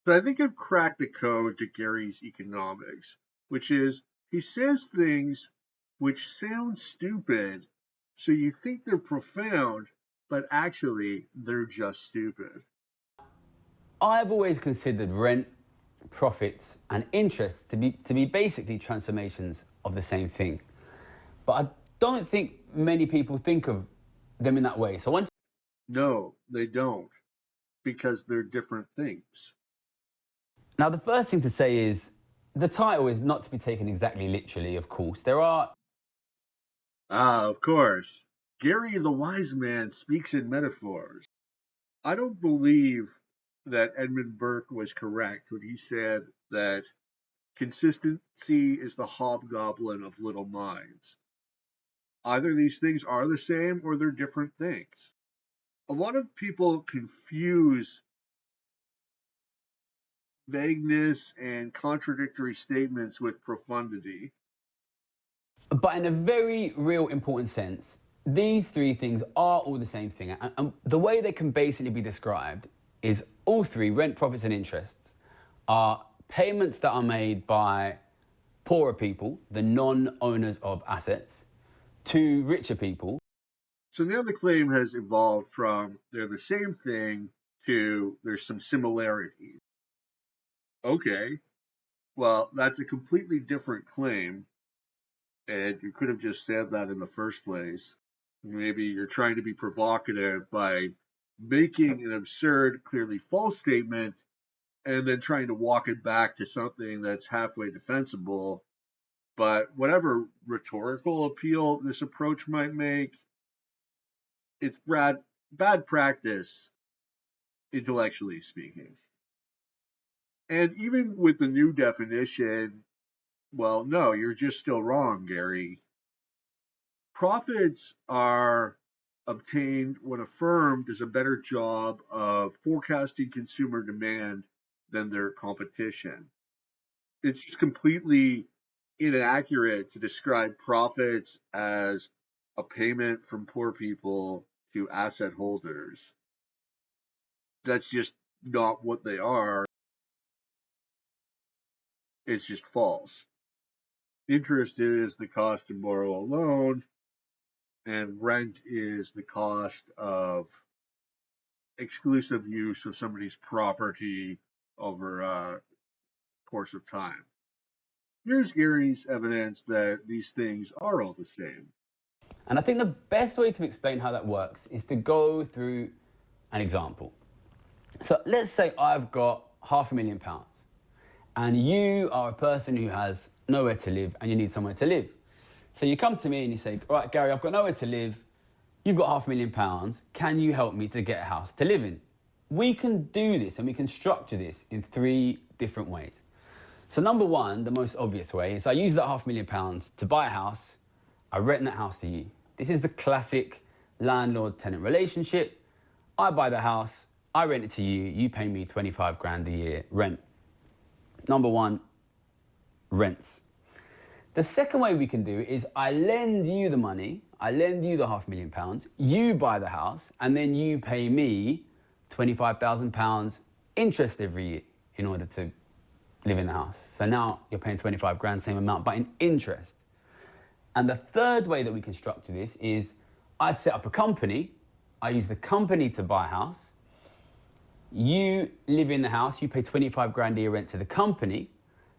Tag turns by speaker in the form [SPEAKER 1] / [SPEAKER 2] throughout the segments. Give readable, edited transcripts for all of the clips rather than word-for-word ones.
[SPEAKER 1] So I think I've cracked the code to Gary's economics, which is he says things which sound stupid, so you think they're profound, but actually they're just stupid.
[SPEAKER 2] I've always considered rent, profits, and interest to be basically transformations of the same thing. But I don't think many people think of them in that way. So once
[SPEAKER 1] No, they don't, because they're different things.
[SPEAKER 2] now the first thing to say is the title is not to be taken exactly literally, of course. There are
[SPEAKER 1] Ah, of course. Gary the wise man speaks in metaphors. I don't believe that Edmund Burke was correct when he said that consistency is the hobgoblin of little minds. Either these things are the same or they're different things. A lot of people confuse vagueness and contradictory statements with profundity.
[SPEAKER 2] but in a very real important sense, these three things are all the same thing. And the way they can basically be described is all three, rent, profits, and interests, are payments that are made by poorer people, the non-owners of assets, to richer people.
[SPEAKER 1] So now the claim has evolved from they're the same thing to there's some similarities. Okay, well, that's a completely different claim, and you could have just said that in the first place. Maybe you're trying to be provocative by making an absurd, clearly false statement and then trying to walk it back to something that's halfway defensible. But whatever rhetorical appeal this approach might make, it's bad practice, intellectually speaking. And even with the new definition, well, no, you're just still wrong, Gary. Profits are obtained when a firm does a better job of forecasting consumer demand than their competition. It's just completely inaccurate to describe profits as a payment from poor people to asset holders. That's just not what they are. It's just false. Interest is the cost to borrow a loan, and rent is the cost of exclusive use of somebody's property over a course of time. Here's Gary's evidence that these things are all the same.
[SPEAKER 2] And I think the best way to explain how that works is to go through an example. So let's say I've got £500,000 and you are a person who has nowhere to live and you need somewhere to live. So you come to me and you say, all right, Gary, I've got nowhere to live. You've got £500,000. Can you help me to get a house to live in? We can do this and we can structure this in three different ways. So number one, the most obvious way is I use that £500,000 to buy a house. I rent that house to you. This is the classic landlord-tenant relationship. I buy the house, I rent it to you, you pay me 25 grand a year rent. Number one, rents. The second way we can do it is I lend you the money, I lend you the £500,000, you buy the house, and then you pay me £25,000 interest every year in order to live in the house. So now you're paying 25 grand, same amount, but in interest. And the third way that we can structure this is I set up a company, I use the company to buy a house, you live in the house, you pay 25 grand a year rent to the company,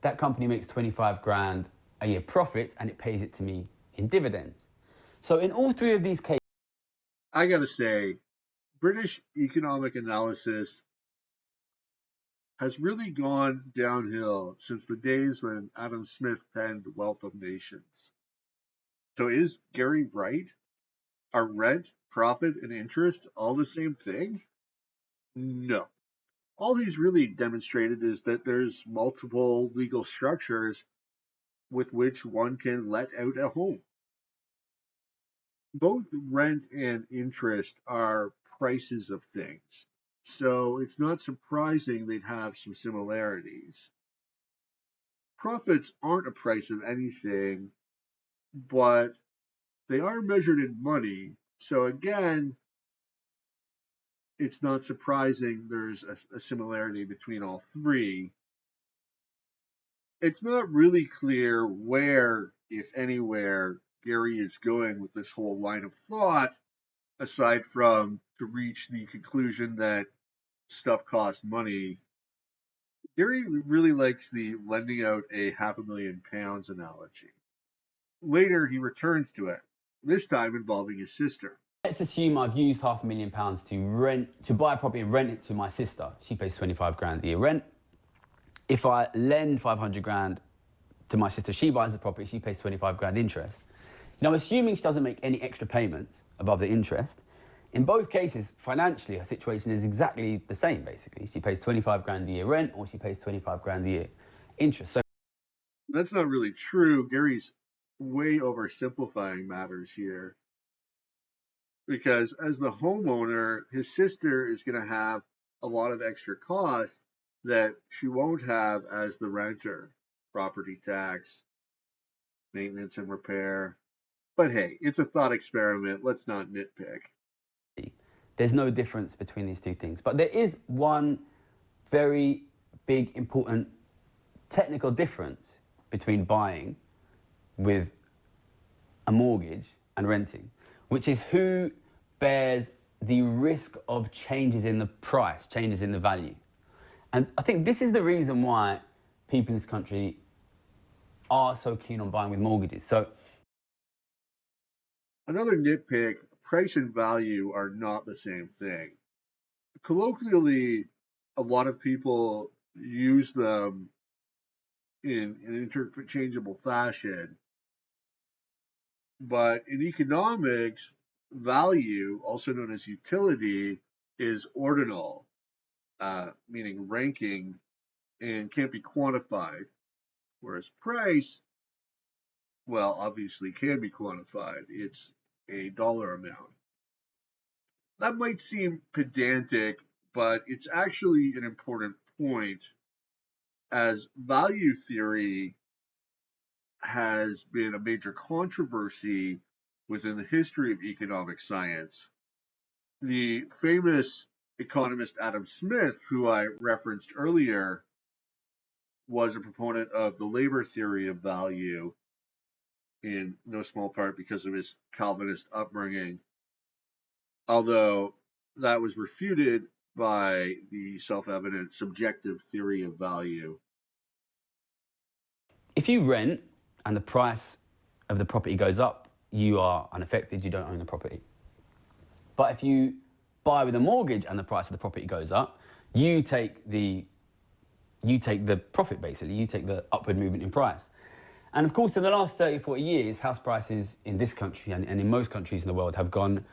[SPEAKER 2] that company makes 25 grand a year profit and it pays it to me in dividends. So in all three of these cases,
[SPEAKER 1] I gotta say, British economic analysis has really gone downhill since the days when Adam Smith penned Wealth of Nations. So is Gary right? Are rent, profit, and interest all the same thing? No. All he's really demonstrated is that there's multiple legal structures with which one can let out a home. Both rent and interest are prices of things, so it's not surprising they'd have some similarities. Profits aren't a price of anything, but they are measured in money. So again, it's not surprising there's a similarity between all three. It's not really clear where, if anywhere, Gary is going with this whole line of thought, aside from to reach the conclusion that stuff costs money. Gary really likes the lending out a £500,000 analogy. Later, he returns to it, this time involving his sister.
[SPEAKER 2] Let's assume I've used £500,000 to buy a property and rent it to my sister. She pays 25 grand a year rent. If I lend 500 grand to my sister, she buys the property, she pays 25 grand interest. Now, assuming she doesn't make any extra payments above the interest, in both cases, financially, her situation is exactly the same, basically. She pays 25 grand a year rent, or she pays 25 grand a year interest. So
[SPEAKER 1] that's not really true. Gary's way oversimplifying matters here. Because as the homeowner, his sister is going to have a lot of extra costs that she won't have as the renter. Property tax, maintenance and repair. But hey, it's a thought experiment. Let's not nitpick.
[SPEAKER 2] There's no difference between these two things. But there is one very big, important technical difference between buying with a mortgage and renting, which is who bears the risk of changes in the price, changes in the value. And I think this is the reason why people in this country are so keen on buying with mortgages. So
[SPEAKER 1] another nitpick, price and value are not the same thing. Colloquially, a lot of people use them in an interchangeable fashion. But in economics, value, also known as utility, is ordinal, meaning ranking, and can't be quantified. Whereas price, well, obviously can be quantified. It's a dollar amount. That might seem pedantic, but it's actually an important point, as value theory has been a major controversy within the history of economic science. The famous economist Adam Smith, who I referenced earlier, was a proponent of the labor theory of value, in no small part because of his Calvinist upbringing, although that was refuted by the self-evident subjective theory of value.
[SPEAKER 2] if you rent and the price of the property goes up, you are unaffected, you don't own the property. But if you buy with a mortgage and the price of the property goes up, you take the profit, basically. You take the upward movement in price. And of course, in the last 30, 40 years, house prices in this country and in most countries in the world have gone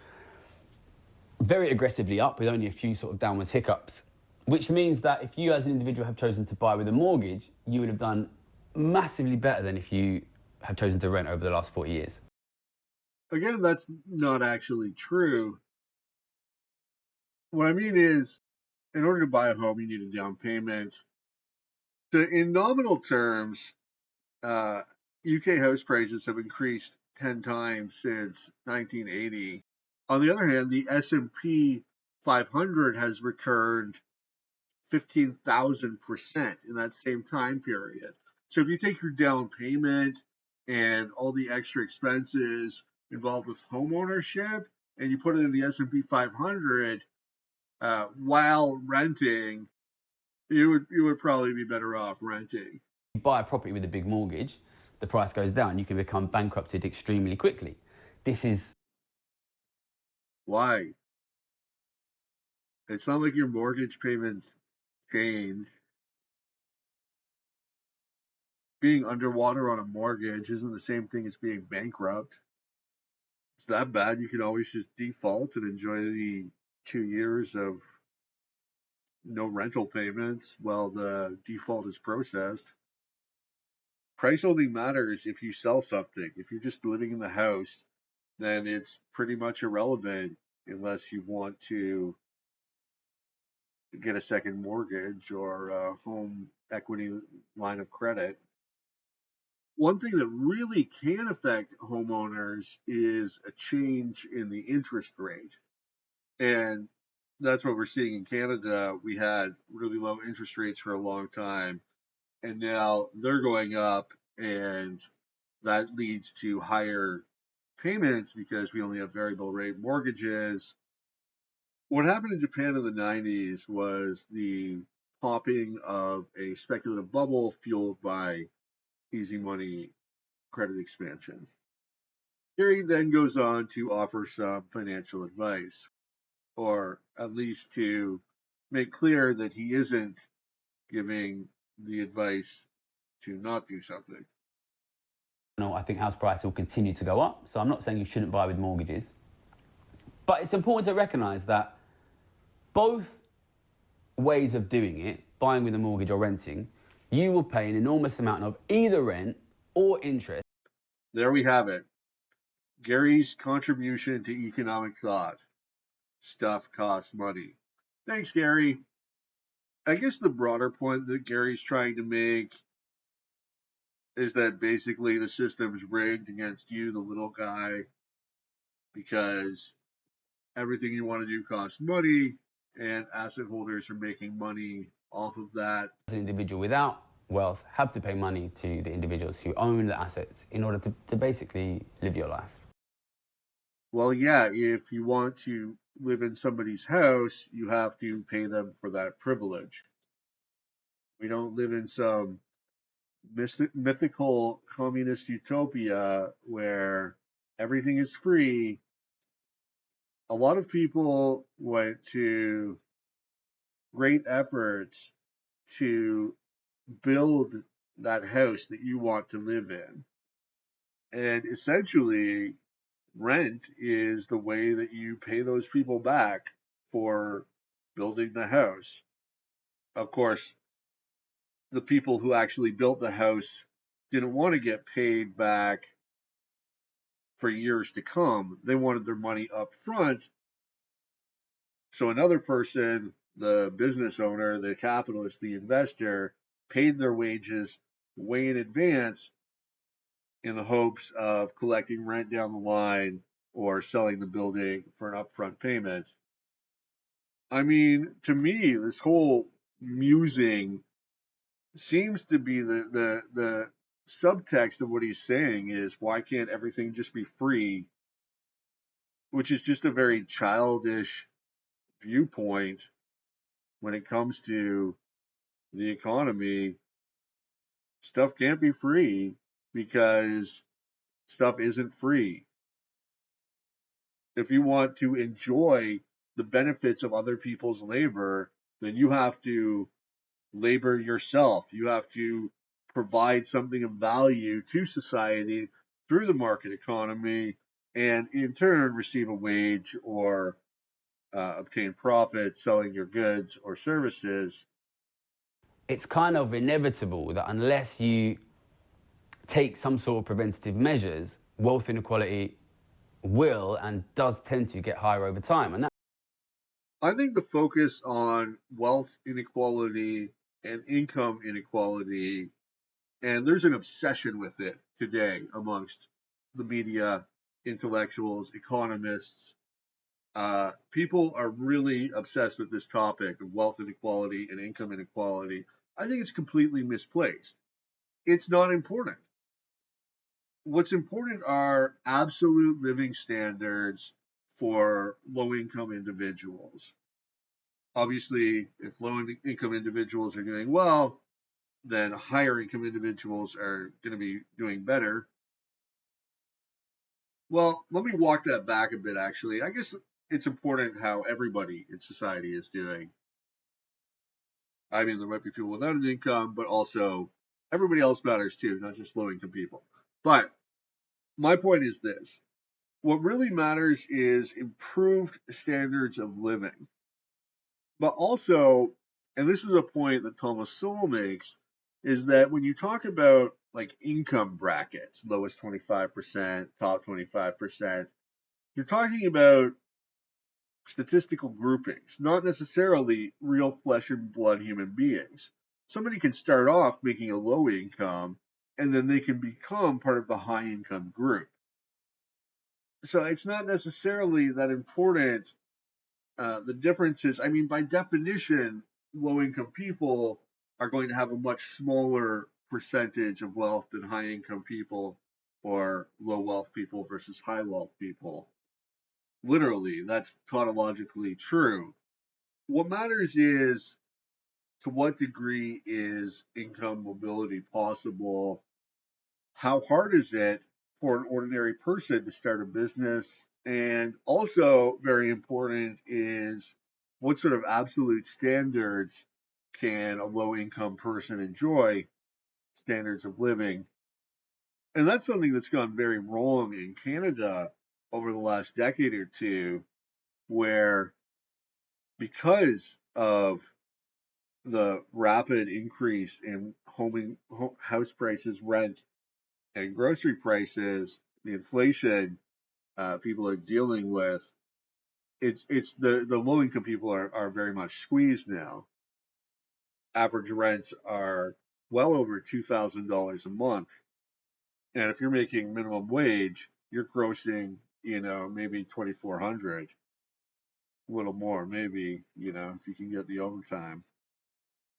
[SPEAKER 2] very aggressively up with only a few sort of downwards hiccups, which means that if you as an individual have chosen to buy with a mortgage, you would have done massively better than if you have chosen to rent over the last 40 years.
[SPEAKER 1] Again, that's not actually true. What I mean is, in order to buy a home, you need a down payment. So in nominal terms, UK house prices have increased 10 times since 1980. On the other hand, the S&P 500 has returned 15,000% in that same time period. So if you take your down payment and all the extra expenses involved with home ownership and you put it in the S&P 500 while renting, you would probably be better off renting.
[SPEAKER 2] You buy a property with a big mortgage, the price goes down, you can become bankrupted extremely quickly. This is
[SPEAKER 1] why. It's not like your mortgage payments change. Being underwater on a mortgage isn't the same thing as being bankrupt. It's that bad. You can always just default and enjoy the 2 years of no rental payments while the default is processed. Price only matters if you sell something. If you're just living in the house, then it's pretty much irrelevant unless you want to get a second mortgage or a home equity line of credit. One thing that really can affect homeowners is a change in the interest rate. And That's what we're seeing in Canada. We had really low interest rates for a long time, and now they're going up, and that leads to higher payments because we only have variable rate mortgages. What happened in Japan in the 90s was the popping of a speculative bubble fueled by easy money credit expansion. Gary then goes on to offer some financial advice, or at least to make clear that he isn't giving the advice to not do something.
[SPEAKER 2] I think house prices will continue to go up. So I'm not saying you shouldn't buy with mortgages. But it's important to recognise that both ways of doing it, buying with a mortgage or renting, you will pay an enormous amount of either rent or interest.
[SPEAKER 1] There we have it. Gary's contribution to economic thought. Stuff costs money. Thanks, Gary. I guess the broader point that Gary's trying to make is that basically the system's rigged against you, the little guy, because everything you want to do costs money, and asset holders are making money off of that.
[SPEAKER 2] An individual without wealth have to pay money to the individuals who own the assets in order to basically live your life.
[SPEAKER 1] Well, yeah, if you want to live in somebody's house, you have to pay them for that privilege. We don't live in some mythical communist utopia where everything is free. A lot of people went to great efforts to build that house that you want to live in. And essentially, rent is the way that you pay those people back for building the house. Of course, the people who actually built the house didn't want to get paid back for years to come. They wanted their money up front. So another person, the business owner, the capitalist, the investor, paid their wages way in advance in the hopes of collecting rent down the line or selling the building for an upfront payment. I mean, to me, this whole musing seems to be the subtext of what he's saying is why can't everything just be free, which is just a very childish viewpoint when it comes to the economy. Stuff can't be free because stuff isn't free. If you want to enjoy the benefits of other people's labor, then you have to labor yourself. You have to provide something of value to society through the market economy and in turn receive a wage or obtain profit selling your goods or services.
[SPEAKER 2] It's kind of inevitable that unless you take some sort of preventative measures, wealth inequality will and does tend to get higher over time. And that
[SPEAKER 1] I think the focus on wealth inequality and income inequality, and there's an obsession with it today amongst the media, intellectuals, economists. People are really obsessed with this topic of wealth inequality and income inequality. I think it's completely misplaced. It's not important. What's important are absolute living standards for low income individuals. Obviously, if low income individuals are doing well, then higher income individuals are going to be doing better. Well, let me walk that back a bit, actually. I guess it's important how everybody in society is doing. I mean, there might be people without an income, but also everybody else matters too, not just low income people. But my point is this: what really matters is improved standards of living. But also, and this is a point that Thomas Sowell makes, is that when you talk about like income brackets, lowest 25%, top 25%, you're talking about statistical groupings, not necessarily real flesh and blood human beings. Somebody can start off making a low income and then they can become part of the high income group. So it's not necessarily that important The difference is, I mean, by definition, low income people are going to have a much smaller percentage of wealth than high income people or low wealth people versus high wealth people. Literally, that's tautologically true. What matters is to what degree is income mobility possible? How hard is it for an ordinary person to start a business? And also, very important is what sort of absolute standards can a low income person enjoy, standards of living? And that's something that's gone very wrong in Canada over the last decade or two, where because of the rapid increase in house prices, rent, and grocery prices, the inflation people are dealing with, it's the low income people are very much squeezed now. Average rents are well over $2,000 a month, and if you're making minimum wage, you're grossing, maybe 2,400, a little more, maybe, if you can get the overtime.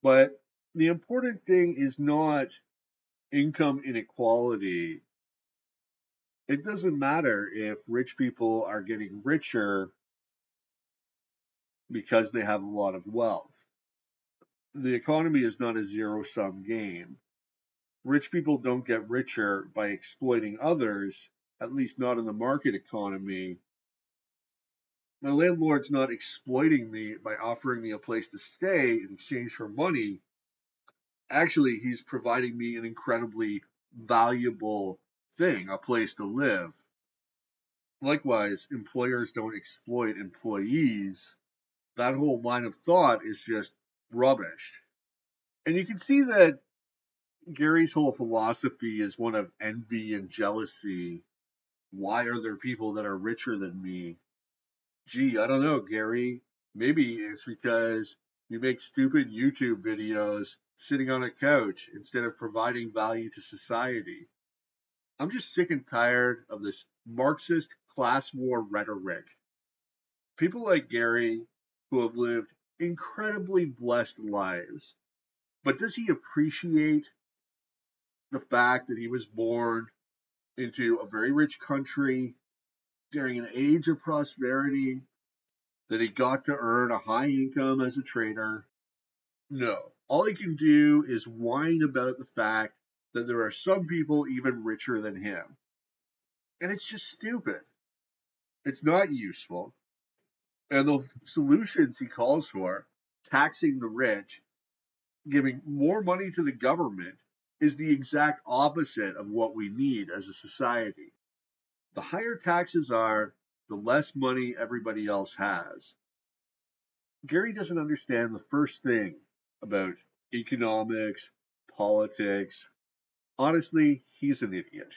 [SPEAKER 1] But the important thing is not income inequality. It doesn't matter if rich people are getting richer because they have a lot of wealth. The economy is not a zero sum game. Rich people don't get richer by exploiting others, at least not in the market economy. My landlord's not exploiting me by offering me a place to stay in exchange for money. Actually, he's providing me an incredibly valuable thing, a place to live. Likewise, employers don't exploit employees. That whole line of thought is just rubbish. And you can see that Gary's whole philosophy is one of envy and jealousy. Why are there people that are richer than me? Gee, I don't know, Gary. Maybe it's because you make stupid YouTube videos sitting on a couch instead of providing value to society. I'm just sick and tired of this Marxist class war rhetoric. People like Gary, who have lived incredibly blessed lives, but does he appreciate the fact that he was born into a very rich country during an age of prosperity, that he got to earn a high income as a trader? No. All he can do is whine about the fact that there are some people even richer than him. And it's just stupid. It's not useful. And the solutions he calls for, taxing the rich, giving more money to the government, is the exact opposite of what we need as a society. The higher taxes are, the less money everybody else has. Gary doesn't understand the first thing about economics, politics. Honestly, he's an idiot.